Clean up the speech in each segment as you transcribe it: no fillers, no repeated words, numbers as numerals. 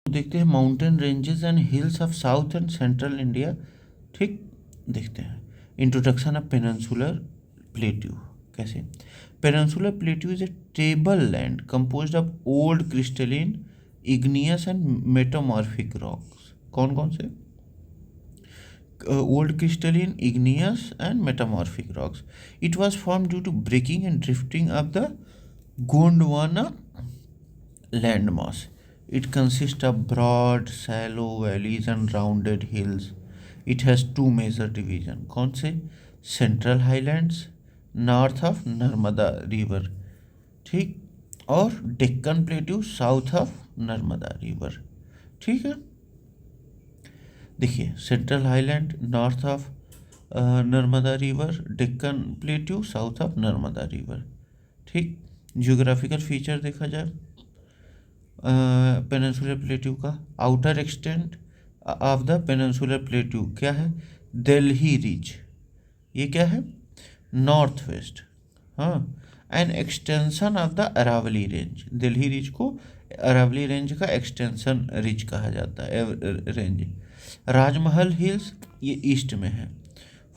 देखते हैं mountain ranges and hills of south and central India. ठीक, देखते हैं इंट्रोडक्शन ऑफ पेनिनसुलर प्लेट्यू। कैसे? Peninsular plateau is a table land composed of old crystalline igneous and metamorphic rocks. कौन कौन से? Old crystalline, igneous and metamorphic rocks. It was formed due to breaking and drifting of the Gondwana landmass. It consists of broad, shallow valleys and rounded hills. It has two major divisions. कौन से? Central Highlands, north of Narmada river, ठीक, और Deccan plateau south of Narmada river. ठीक है, देखिए central highland north of Narmada river, Deccan plateau south of Narmada river. ठीक, geographical feature देखा जाए पेनिनसुलर प्लेट्यू का, outer extent of the peninsular plateau क्या है? दिल्ली रिज। ये क्या है? North west. हाँ, an extension of the Aravalli range. Delhi ridge को अरावली रेंज का एक्सटेंशन रिज कहा जाता है, रेंज। राजमहल हिल्स ये ईस्ट में है।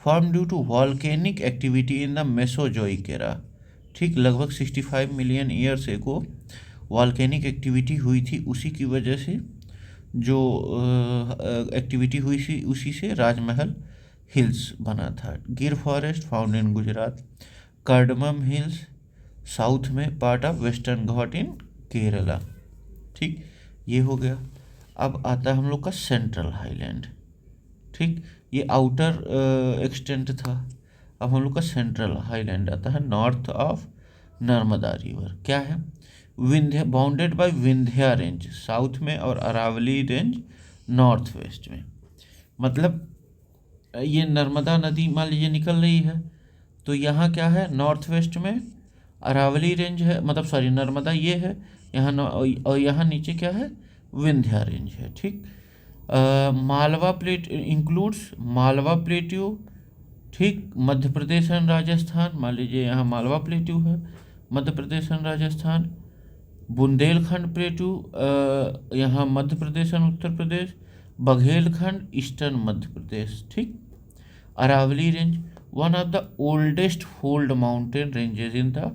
Form due to volcanic activity in the Mesozoic era. ठीक, लगभग 65 million years ago volcanic activity हुई थी, उसी की वजह से जो एक्टिविटी हुई थी उसी से राजमहल हिल्स बना था। गिर forest found in Gujarat. Cardamom hills south में, पार्ट ऑफ वेस्टर्न घाट इन केरला। ठीक, ये हो गया। अब आता है हम लोग का सेंट्रल हाईलैंड। ठीक, ये आउटर एक्सटेंट था। अब हम लोग का सेंट्रल हाईलैंड आता है नॉर्थ ऑफ नर्मदा रिवर। क्या है? Vindhya, bounded by Vindhya range south में और अरावली रेंज नॉर्थ वेस्ट में। मतलब ये नर्मदा नदी मान लीजिए निकल रही है, तो यहाँ क्या है? नॉर्थ वेस्ट में अरावली रेंज है, मतलब सॉरी नर्मदा ये है यहाँ, और यहाँ नीचे क्या है? विंध्या रेंज है। ठीक, Malwa plate includes Malwa plateau. ठीक, मध्य प्रदेश एंड राजस्थान, मान लीजिए यहाँ मालवा प्लेट्यू है, मध्य प्रदेश एंड राजस्थान। बुंदेलखंड प्लेट्यू यहाँ मध्य प्रदेश एंड उत्तर प्रदेश। बघेलखंड ईस्टर्न मध्य प्रदेश। ठीक, Aravalli range one of the oldest fold mountain ranges in the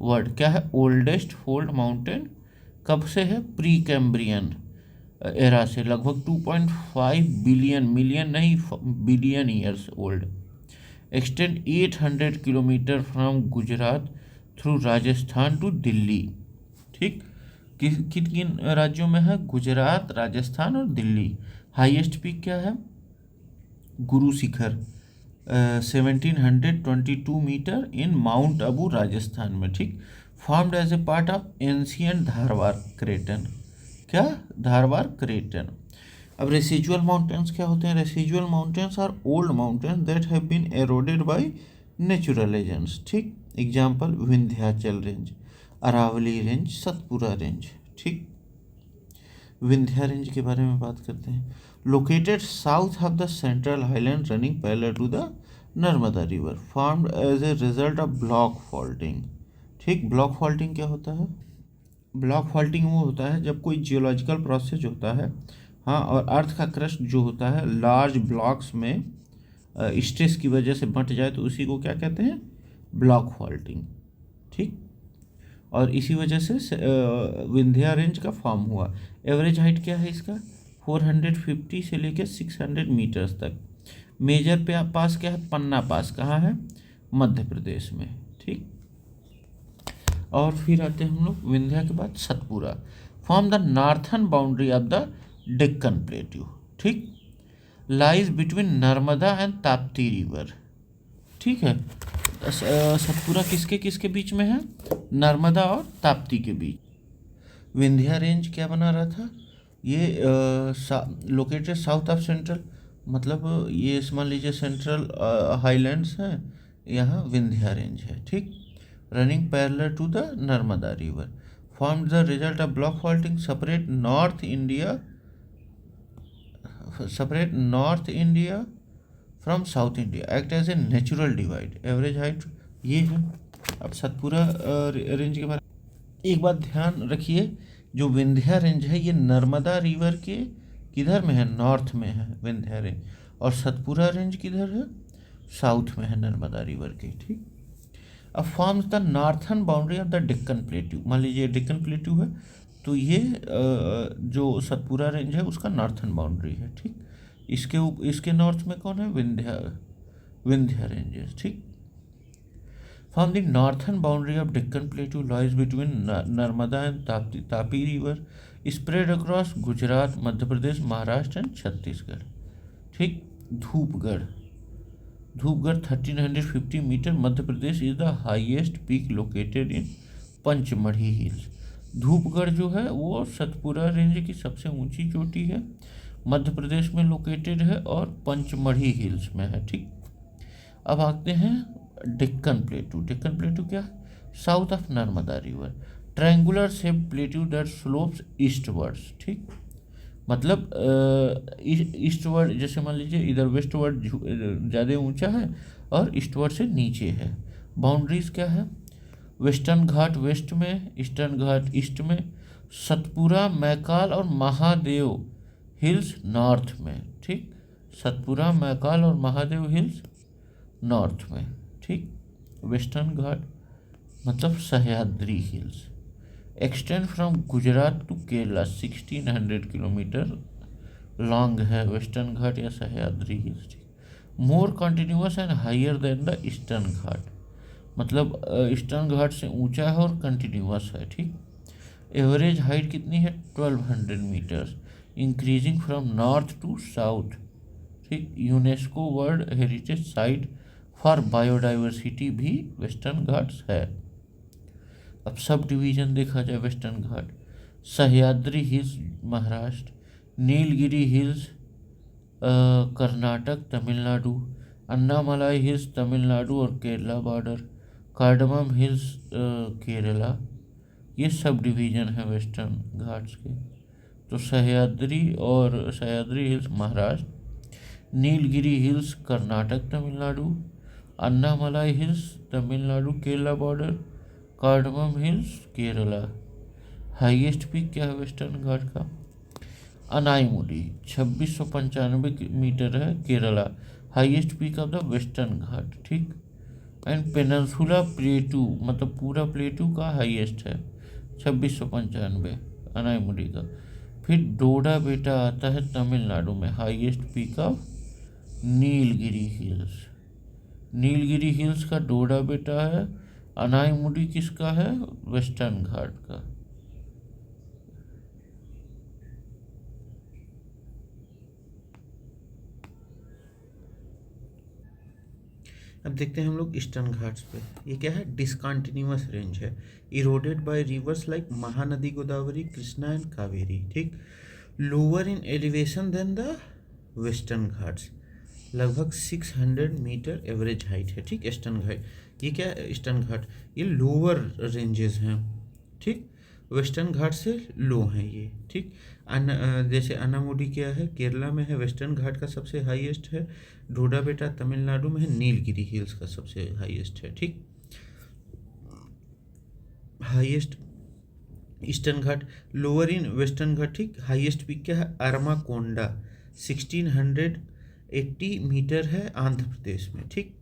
world. क्या है? Oldest fold mountain. कब से है? प्री कैम्ब्रियन एरा से, लगभग 2.5 बिलियन, मिलियन नहीं billion years old. Extend 800 kilometre from Gujarat through Rajasthan to Delhi. ठीक, किन किन राज्यों में है? गुजरात, राजस्थान और दिल्ली। हाईएस्ट पीक क्या है? Guru Shikhar 1722 metre in Mount Abu Rajasthan में। ठीक, formed as a part of ancient Dharwad craton. क्या? धारवाड़ क्रेटन। अब रेसिजुअल माउंटेन्स क्या होते हैं? Residual mountains are old mountains that have been eroded by natural agents. ठीक, example Vindhyachal range, Aravalli range, Satpura range. ठीक, विंध्या रेंज के बारे में बात करते हैं। Located south of the central highland running parallel to the Narmada river, formed as a result of block faulting. ठीक, block faulting क्या होता है? ब्लॉक फॉल्टिंग वो होता है जब कोई जियोलॉजिकल प्रोसेस होता है, हाँ, और अर्थ का क्रस्ट जो होता है लार्ज ब्लॉक्स में स्ट्रेस की वजह से बंट जाए, तो उसी को क्या कहते हैं? Block faulting. ठीक, और इसी वजह से विंध्या रेंज का फॉर्म हुआ। एवरेज हाइट क्या है इसका? 450 से लेकर 600 मीटर्स तक। मेजर पे पास क्या है? पन्ना पास। कहाँ है? मध्य प्रदेश में। ठीक, और फिर आते हैं हम लोग विंध्या के बाद Satpura. Form the northern boundary of the Deccan plateau. ठीक, lies between Narmada and Tapti river. ठीक है, सतपुरा किसके किसके बीच में है? नर्मदा और ताप्ती के बीच। विंध्या रेंज क्या बना रहा था? ये लोकेटेड साउथ ऑफ सेंट्रल, मतलब ये मान लीजिए सेंट्रल हाईलैंड्स हैं, यहाँ विंध्या रेंज है। ठीक, running parallel to the Narmada river, formed the result of block faulting, separate north India from south India, act as a natural divide. Average height ये है। अब सतपुरा रेंज के बारे में एक बात ध्यान रखिए जो विंध्या रेंज है ये नर्मदा रिवर के किधर में है, नॉर्थ में है विंध्या रेंज, और सतपुरा रेंज किधर है, साउथ में है नर्मदा रिवर के, ठीक। अब forms the northern boundary of the Deccan plateau, मान लीजिए डेक्कन प्लेट्यू है तो ये जो सतपुरा रेंज है उसका नॉर्थन बाउंड्री है, ठीक। इसके नॉर्थ में कौन है, विंध्या रेंजेस, ठीक। From the northern boundary of Deccan plateau lies between Narmada and Tapi river spread across Gujarat, Madhya Pradesh, Maharashtra and Chhattisgarh, ठीक। Dhupgarh 1350 metre, Madhya Pradesh is the highest peak located in Panchmarhi hills. Dhupgarh जो है वो सतपुरा रेंज की सबसे ऊंची चोटी है, मध्य प्रदेश में लोकेटेड है और पंचमढ़ी हिल्स में है, ठीक। अब आते हैं डेक्कन प्लेट्यू। डेक्कन प्लेट्यू क्या है, south of Narmada river, triangular shape plateau that slopes eastwards, ठीक। मतलब ईस्टवर्ड, जैसे मान लीजिए इधर वेस्टवर्ड ज़्यादा ऊंचा है और ईस्टवर्ड से नीचे है। बाउंड्रीज क्या है, वेस्टर्न घाट वेस्ट में, ईस्टर्न घाट ईस्ट में, सतपुरा, मैकाल और महादेव हिल्स नॉर्थ में, ठीक। सतपुरा, मैकाल और महादेव हिल्स नॉर्थ में, ठीक। वेस्टर्न घाट मतलब Sahyadri hills extend from Gujarat to Kerala, 1600 kilometre long है वेस्टर्न घाट या सह्याद्री हिल्स, ठीक। More continuous and higher than the eastern Ghat, मतलब ईस्टर्न घाट से ऊंचा है और कंटिन्यूअस है, ठीक। एवरेज हाइट कितनी है, 1200 metres, increasing from north to south, ठीक। UNESCO world heritage site for biodiversity भी वेस्टर्न घाट्स है। अब सब डिवीजन देखा जाए western Ghat, Sahyadri hills Maharashtra, Nilgiri hills Karnataka Tamil Nadu, Anamalai hills Tamil Nadu और Kerala border, cardamom hills Kerala, ये सब डिवीजन है वेस्टर्न घाट्स के। तो Sahyadri hills Maharashtra, Nilgiri hills Karnataka Tamil Nadu, Anamalai hills Tamil Nadu Kerala border, cardamom hills Kerala. Highest peak क्या है वेस्टर्न घाट का, अनाईमुडी 2695 मीटर है Kerala, highest peak of the western Ghat, ठीक। एंड पेनिनसुला प्लेटू मतलब पूरा प्लेटू का हाईएस्ट है 2695 अनाईमुडी का। फिर डोडा बेटा आता है तमिलनाडु में, highest peak of Nilgiri hills, Nilgiri hills का डोडा बेटा है। अनाईमुडी किसका है, वेस्टर्न घाट का। अब देखते हैं हम लोग ईस्टर्न घाट्स पे। ये क्या है, डिसकंटिन्यूअस रेंज है, eroded by rivers like Mahanadi, Godavari, Krishna and Kaveri, ठीक। Lower in elevation than the western Ghats, लगभग 600 मीटर एवरेज हाइट है, ठीक। ईस्टर्न घाट ये क्या है, ईस्टर्न घाट ये लोअर रेंजेस हैं, ठीक। वेस्टर्न घाट से लो हैं ये, ठीक। जैसे अनामुडी क्या है, केरला में है, वेस्टर्न घाट का सबसे हाईएस्ट है। डोडा बेटा तमिलनाडु में है, नीलगिरी हिल्स का सबसे हाईएस्ट है, ठीक। Highest eastern Ghat, lower in western Ghat, ठीक। हाईएस्ट पीक क्या है, अरमाकोंडा 1680 मीटर है आंध्र प्रदेश में, ठीक।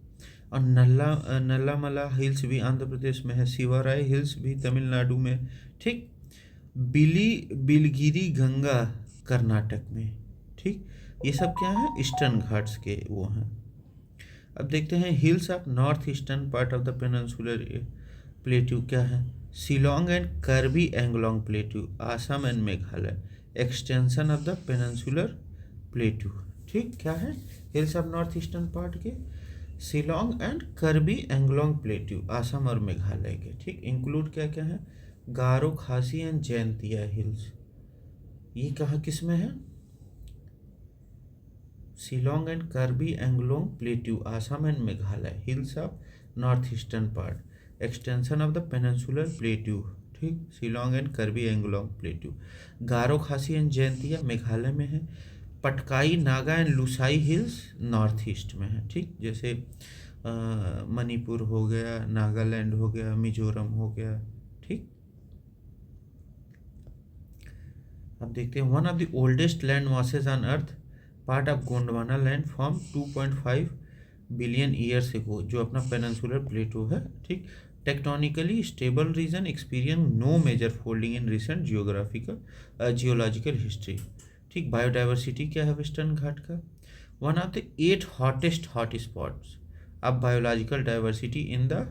और नल्लामला हिल्स भी आंध्र प्रदेश में है, शिवाराय हिल्स भी तमिलनाडु में, ठीक। बिलगिरी गंगा कर्नाटक में, ठीक। ये सब क्या है, ईस्टर्न घाट्स के वो हैं। अब देखते हैं hills of north eastern part of the peninsular plateau क्या है, Shillong and Karbi Anglong plateau, Assam and Meghalaya, extension of the peninsular plateau, ठीक। क्या है, hills of north eastern part के शिलोंग एंड कार्बी एंगलोंग प्लेट्यू, आसाम और मेघालय के, ठीक। इंक्लूड क्या क्या है, गारो, खासी एंड जैंतिया हिल्स, ये कहाँ किस में है, Shillong and Karbi Anglong plateau, Assam and Meghalaya, hills of north eastern part, extension of the peninsular plateau, ठीक। शिलोंग एंड कार्बी एंगलोंग प्लेट्यू, गारो, खासी एंड जैंतिया मेघालय में है। Patkai, Naga and Lushai hills north east में है, ठीक। जैसे मणिपुर हो गया, नागालैंड हो गया, मिजोरम हो गया, ठीक। अब देखते हैं, one of the oldest land masses on earth, part of Gondwana land form 2.5 billion years ago, जो अपना पेनिनसुलर प्लेटो है, ठीक। Tectonically stable region experience no major folding in recent geographical geological history, ठीक। बायोडाइवर्सिटी क्या है वेस्टर्न घाट का, one of the 8 hottest hot spots of biological diversity in the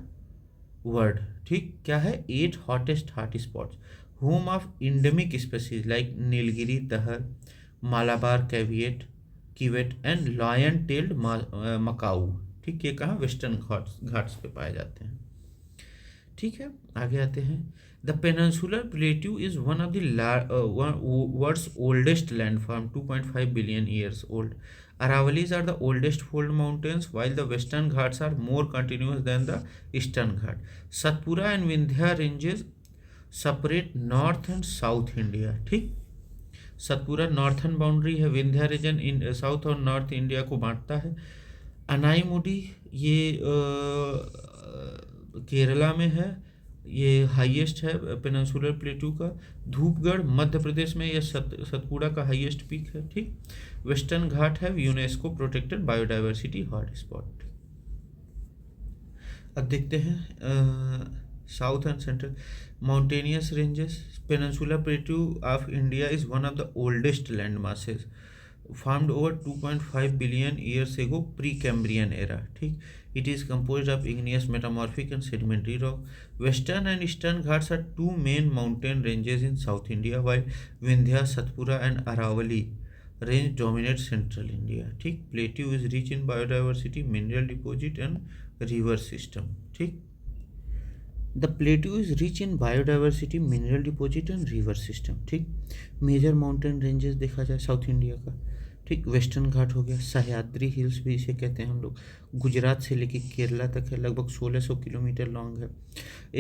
world, ठीक। क्या है, 8 hottest hot spots, home of endemic species like Nilgiri tahr, Malabar caveat civet and lion tailed macaque, ठीक। ये कहाँ, वेस्टर्न घाट्स पे पाए जाते हैं, ठीक है। आगे आते हैं, the peninsular plateau is one of the world's oldest landform 2.5 billion years old. Aravallis are the oldest fold mountains, while the western Ghats are more continuous than the eastern Ghat. Satpura and Vindhya ranges separate north and south India, ठीक। Satpura northern boundary है, Vindhya reason इन south और north India को बांटता है। अनाईमुडी ये केरला में है, ये highest है पेनिनसुलर प्लेटू का। धूपगढ़ मध्य प्रदेश में, यह सतपुड़ा का हाईएस्ट पीक है, ठीक। वेस्टर्न घाट है यूनेस्को प्रोटेक्टेड बायोडाइवर्सिटी हॉटस्पॉट। अब देखते हैं south and central mountainous ranges. Peninsular प्लेटू of India is one of the oldest land masses formed over 2.5 billion years ago pre-Cambrian era, ठीक। It is composed of igneous, metamorphic and sedimentary rock. Western and Eastern Ghats are two main mountain ranges in South India, while Vindhya, Satpura and Aravalli range dominate central India, ठीक। Plateau is rich in biodiversity, mineral deposit and river system, ठीक। The plateau is rich in biodiversity, mineral deposit and river system, ठीक। Major mountain ranges देखा जाए south India का, ठीक। Western घाट हो गया, Sahyadri hills भी इसे कहते हैं हम लोग, गुजरात से लेके केरला तक है, लगभग 1600 किलोमीटर लॉन्ग है।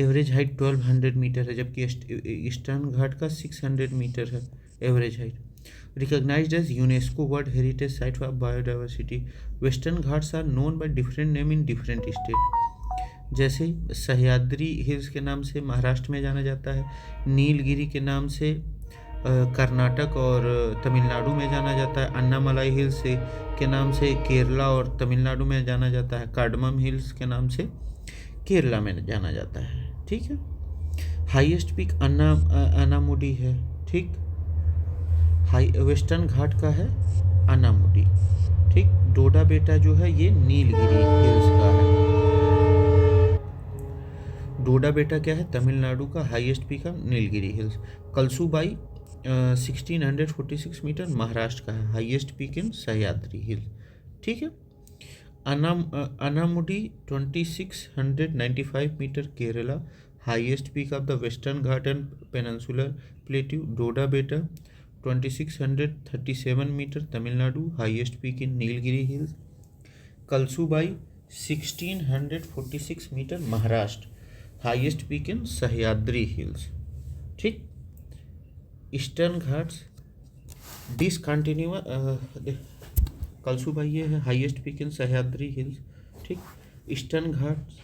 एवरेज हाइट 1200 मीटर है, जबकि ईस्टर्न घाट का 600 मीटर है average height. Recognised as UNESCO world heritage site for biodiversity. Western Ghats are known by different name in different state, जैसे सह्याद्री हिल्स के नाम से महाराष्ट्र में जाना जाता है, नीलगिरी के नाम से कर्नाटक और तमिलनाडु में जाना जाता है, अन्नामलाई हिल्स से के नाम से केरला और तमिलनाडु में जाना जाता है, कार्डमम हिल्स के नाम से केरला में जाना जाता है, ठीक है। हाईएस्ट पीक अन्नामुडी है, ठीक। वेस्टर्न घाट का है अन्नामुडी, ठीक। डोडा बेटा जो है ये नीलगिरी हिल्स का है। डोडा बेटा क्या है, तमिलनाडु का हाईएस्ट पीक है नीलगिरी हिल्स। कलसूबाई 1646 मीटर महाराष्ट्र का है, highest peak in Sahyadri hills, ठीक है। Anamudi 2695 metre Kerala, highest peak of the western Ghat and peninsular plateau. Dodda Betta 2637 metre Tamil Nadu, highest peak in Nilgiri hills. Kalsubai 1646 metre Maharashtra, highest peak in Sahyadri hills, ठीक। ईस्टर्न घाट्स डिसकंटिन्यूअस, कलसूबाई ये है highest peak in Sahyadri hills, ठीक। Eastern Ghats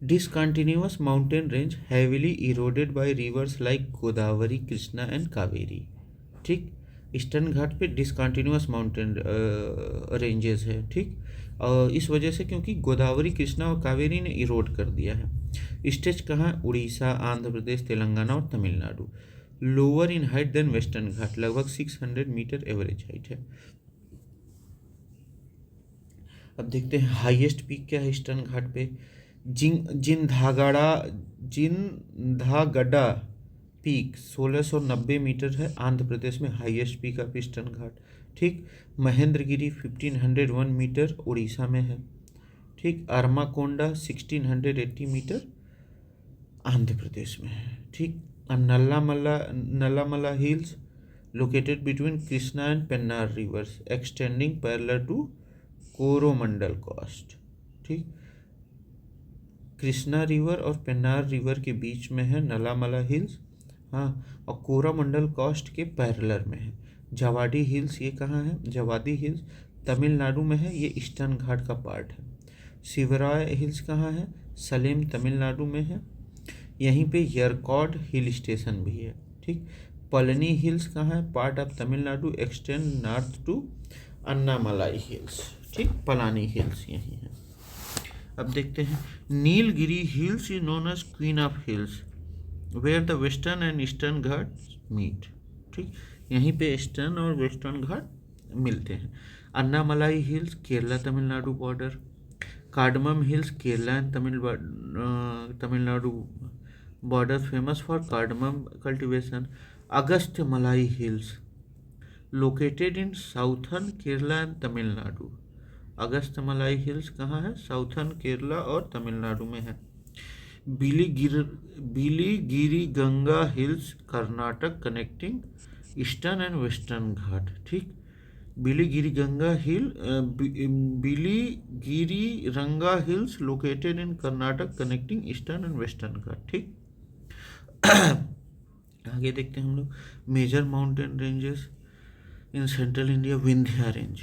discontinuous mountain range heavily eroded by rivers like Godavari, Krishna and Kaveri, ठीक। Eastern घाट पे discontinuous mountain ranges है, ठीक। इस वजह से क्योंकि गोदावरी, कृष्णा और कावेरी ने इरोड कर दिया है। स्टेज कहाँ, उड़ीसा, आंध्र प्रदेश, तेलंगाना और Tamil Nadu. Lower in height than western Ghat, लगभग 600 मीटर एवरेज हाइट है। अब देखते हैं हाईएस्ट पीक क्या है ईस्टर्न घाट पे। जिंधागड़ा पीक 1690 मीटर है, आंध्र प्रदेश में highest peak of eastern Ghat, ठीक। महेंद्रगिरी 1501 मीटर उड़ीसा में है, ठीक। अरमाकोंडा 1680 मीटर आंध्र प्रदेश में है, ठीक। Nallamala hills located between Krishna and Pennar rivers extending parallel to Coromandel coast, ठीक। कृष्णा रिवर और पेन्नार रिवर के बीच में है नल्लामला हिल्स, हाँ, और कोरोमंडल कोस्ट के पैरेलल में है। जवाडी हिल्स ये कहाँ है, जवादी हिल्स तमिलनाडु में है, ये ईस्टर्न घाट का पार्ट है। शिवराय हिल्स कहाँ है, सलेम तमिलनाडु में है, यहीं पे यरकॉड हिल स्टेशन भी है, ठीक। पलनी हिल्स कहाँ है? Part of Tamil Nadu, extend north to Anamalai hills. ठीक, पलानी हिल्स यही है। अब देखते हैं, Nilgiri hills is known as queen of hills where the western and eastern Ghat meet. ठीक, यहीं पे ईस्टर्न और वेस्टर्न घाट मिलते हैं। Anamalai hills Kerala Tamil Nadu border. Cardamom hills Kerala and Tamil Nadu border famous for cardamom cultivation. Agastya Malai hills located in southern Kerala and Tamil Nadu. Agastya Malai hills कहाँ है? Southern Kerala और तमिलनाडु में है। Biligiri Ganga hills Karnataka connecting eastern and western Ghat. ठीक, Biligiri Ranga hills located in Karnataka connecting eastern and western Ghat. ठीक, आगे देखते हैं हम लोग, major mountain ranges in central India. Vindhya range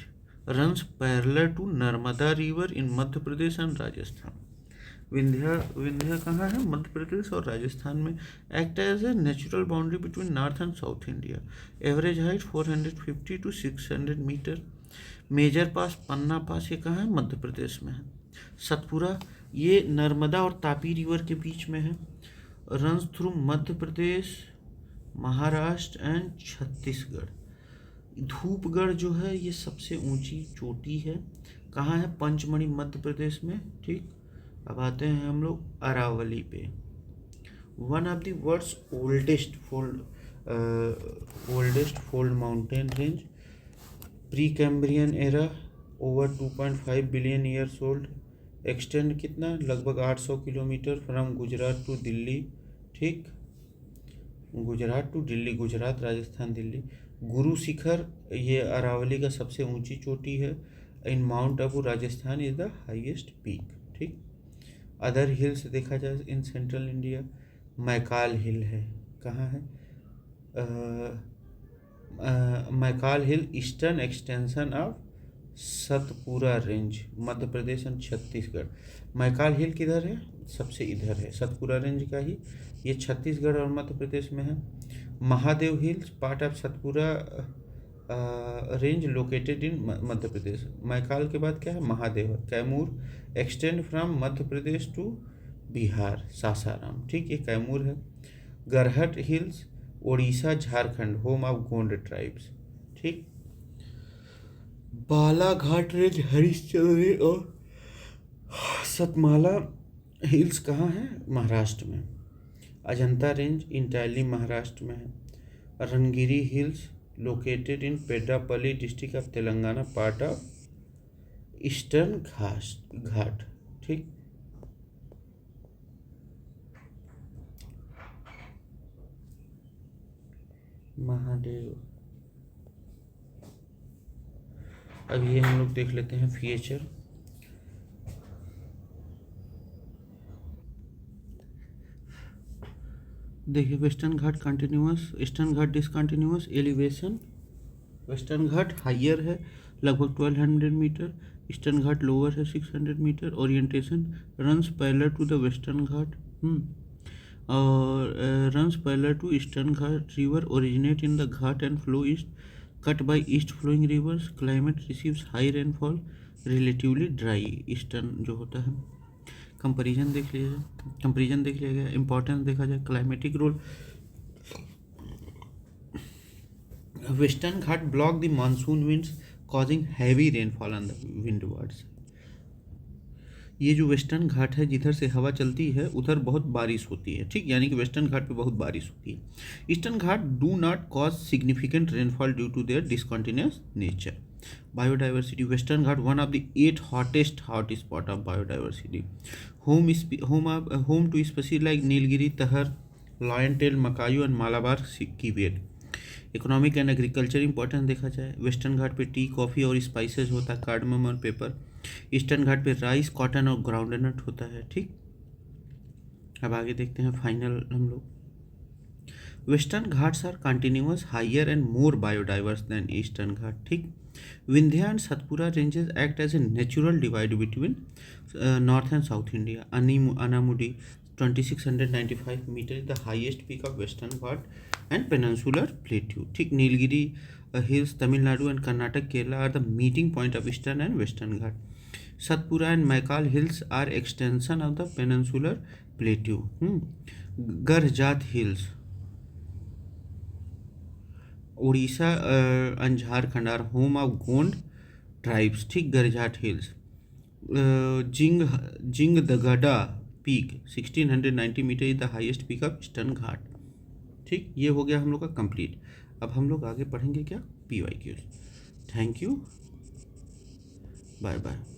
runs parallel to Narmada river in Madhya Pradesh and Rajasthan. Vindhya कहाँ है? मध्य प्रदेश और राजस्थान में। Act as a natural boundary between north and south India. Average height 450 to 600 metre. Major pass Panna pass, ये कहाँ है? मध्य प्रदेश में है। सतपुरा ये नर्मदा और तापी रिवर के बीच में है। Runs through Madhya Pradesh, Maharashtra and Chhattisgarh. Dhupgarh जो है ये सबसे ऊंची चोटी है। कहाँ है? पंचमढ़ी मध्य प्रदेश में। ठीक, अब आते हैं हम लोग अरावली पे। One of the world's oldest fold mountain range. Pre Cambrian era, over 2.5 billion years old. Extend कितना? लगभग 800 kilometre from Gujarat to Delhi. ठीक, गुजरात टू दिल्ली, गुजरात राजस्थान दिल्ली। गुरु शिखर ये अरावली का सबसे ऊंची चोटी है। In Mount Abu Rajasthan is the highest peak. ठीक, अदर हिल्स देखा जाए in central India, Maikal hill है। कहाँ है? Maikal hill eastern extension of Satpura range, Madhya Pradesh and Chhattisgarh. Maikal hill किधर है? सबसे इधर है, सतपुरा रेंज का ही। ये छत्तीसगढ़ और मध्य प्रदेश में है। Mahadev hills part of Satpura range located in Madhya Pradesh. Maikal के बाद क्या है? Mahadev. Kaimur extend from Madhya Pradesh to Bihar, Sasaram. ठीक, ये कैमूर है। Garhat hills Orissa Jharkhand, home of Gond tribes. ठीक, बालाघाट रेंज हरिश्चंद्र और सतमाला हिल्स कहाँ है? महाराष्ट्र में। अजंता रेंज इंटायरली महाराष्ट्र में है। Rangiri hills located in Peddapalli district of Telangana, part of eastern Ghat. ठीक, महादेव। अब ये हम लोग देख लेते हैं फीचर। देखिए, western Ghat continuous, eastern Ghat discontinuous. Elevation, western Ghat higher है लगभग 1200 मीटर, ईस्टर्न घाट लोअर है 600 metre. Orientation runs parallel to the western Ghat और runs parallel to eastern Ghat river, originate in the Ghat and flow east, cut by east flowing rivers. Climate receives high rainfall, relatively dry eastern जो होता है। Comparison देख लिया गया। Importance देखा जाए, climatic role. Western Ghat block the monsoon winds causing heavy rainfall on the windwards. ये जो वेस्टर्न घाट है जिधर से हवा चलती है उधर बहुत बारिश होती है। ठीक, यानी कि वेस्टर्न घाट पे बहुत बारिश होती है। Eastern Ghat do not cause significant rainfall due to their discontinuous nature. Biodiversity, western Ghat one of the 8 hottest hot spot of biodiversity. Home to species like Nilgiri tahr, lion tail macaque and Malabar civet. Economic and agriculture importance देखा जाए, western घाट पे T, coffee और spices होता है, cardamom और paper. Eastern घाट पे rice, cotton और groundnut होता है। ठीक, अब आगे देखते हैं फाइनल हम लोग। Western Ghats are continuous, higher and more biodiverse than eastern Ghat. ठीक, Vindhya and Satpura ranges act as a natural divide between north and south India. Anamudi 2695 metre is the highest peak of western Ghat and peninsular plateau. ठीक, Nilgiri hills Tamil Nadu and Karnataka Kerala are the meeting point of eastern and western Ghat. Satpura and Maikal hills are extension of the peninsular plateau. Garjat hills Orissa and Jharkhand are home of Gond tribes. ठीक, Garjat hills. Jindhagada peak 1690 metre is the highest peak of eastern Ghat. ठीक, ये हो गया हम लोग का complete. अब हम लोग आगे पढ़ेंगे क्या, PYQs। Thank you, bye bye.